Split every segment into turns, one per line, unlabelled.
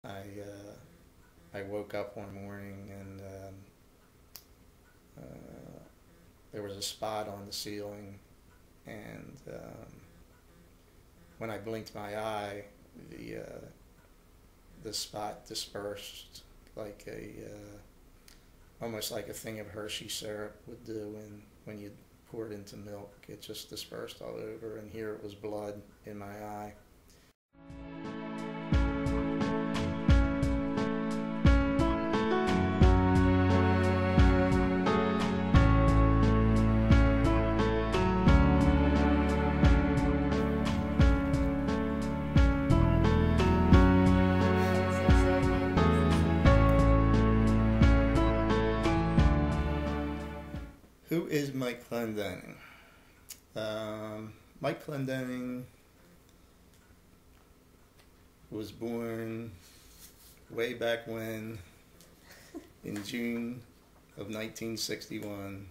I woke up one morning and there was a spot on the ceiling, and when I blinked my eye, the spot dispersed like almost like a thing of Hershey syrup would do when you pour it into milk. It just dispersed all over, and here it was blood in my eye. Who is Mike Clendenning? Mike Clendenning was born way back when, in June of 1961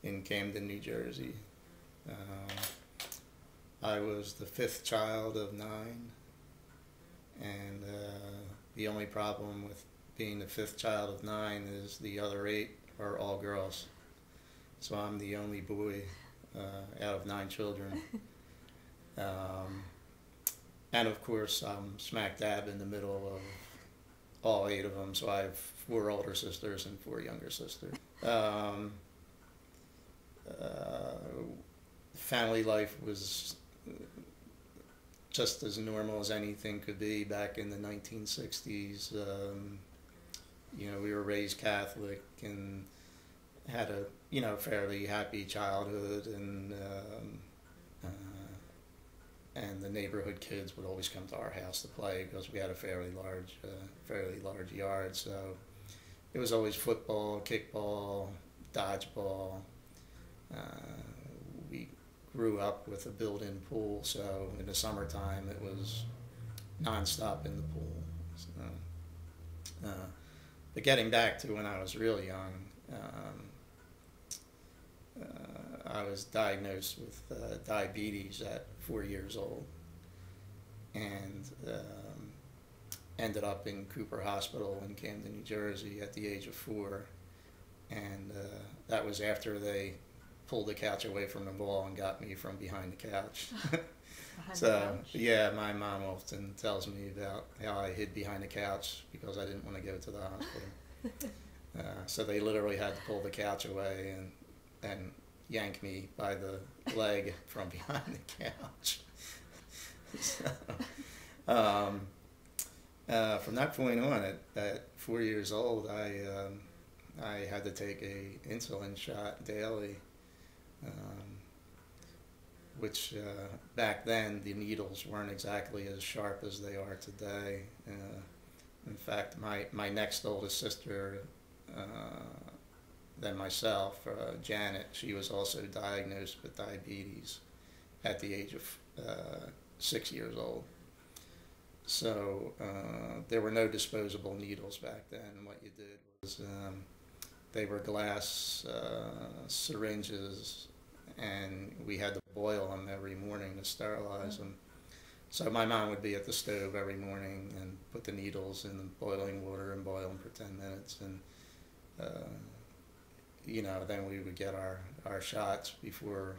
in Camden, New Jersey. I was the fifth child of 9, and the only problem with being the fifth child of 9 is the other 8 are all girls. So I'm the only boy out of 9 children. And of course, I'm smack dab in the middle of all 8 of them. So I have 4 older sisters and 4 younger sisters. Family life was just as normal as anything could be back in the 1960s. You know, we were raised Catholic and had a fairly happy childhood, and the neighborhood kids would always come to our house to play because we had a fairly large yard. So it was always football, kickball, dodgeball. We grew up with a built-in pool, so in the summertime it was nonstop in the pool. So, but getting back to when I was really young, I was diagnosed with diabetes at 4 years old, and ended up in Cooper Hospital in Camden, New Jersey at the age of 4, and that was after they pulled the couch away from the wall and got me from behind the couch. So yeah, my mom often tells me about how I hid behind the couch because I didn't want to go to the hospital. So they literally had to pull the couch away and yank me by the leg from behind the couch. So, from that point on, at 4 years old, I had to take a insulin shot daily, which back then the needles weren't exactly as sharp as they are today. In fact, my next oldest sister than myself, Janet, she was also diagnosed with diabetes at the age of 6 years old. So there were no disposable needles back then. What you did was they were glass syringes, and we had to boil them every morning to sterilize them. So my mom would be at the stove every morning and put the needles in the boiling water and boil them for 10 minutes. And then we would get our shots before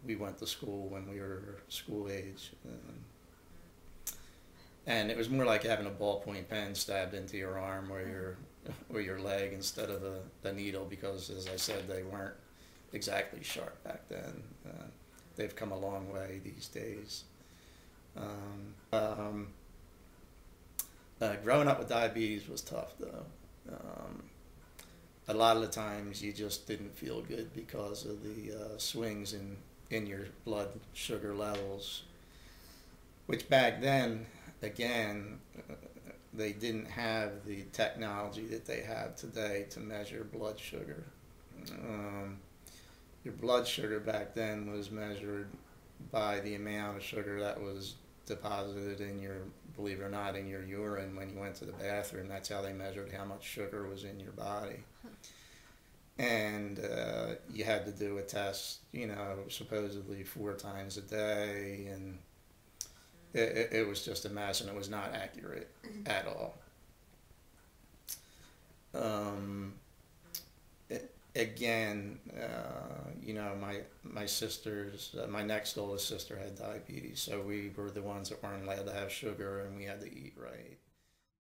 we went to school when we were school age. And it was more like having a ballpoint pen stabbed into your arm or your leg instead of the needle, because, as I said, they weren't exactly sharp back then. They've come a long way these days. Growing up with diabetes was tough, though. A lot of the times you just didn't feel good because of the swings in your blood sugar levels, which back then, again, they didn't have the technology that they have today to measure blood sugar. Your blood sugar back then was measured by the amount of sugar that was deposited in your, believe it or not, in your urine when you went to the bathroom. That's how they measured how much sugar was in your body. And you had to do a test, supposedly 4 times a day, and it was just a mess, and it was not accurate at all. Um, Again, my sisters, my next oldest sister had diabetes, so we were the ones that weren't allowed to have sugar, and we had to eat right.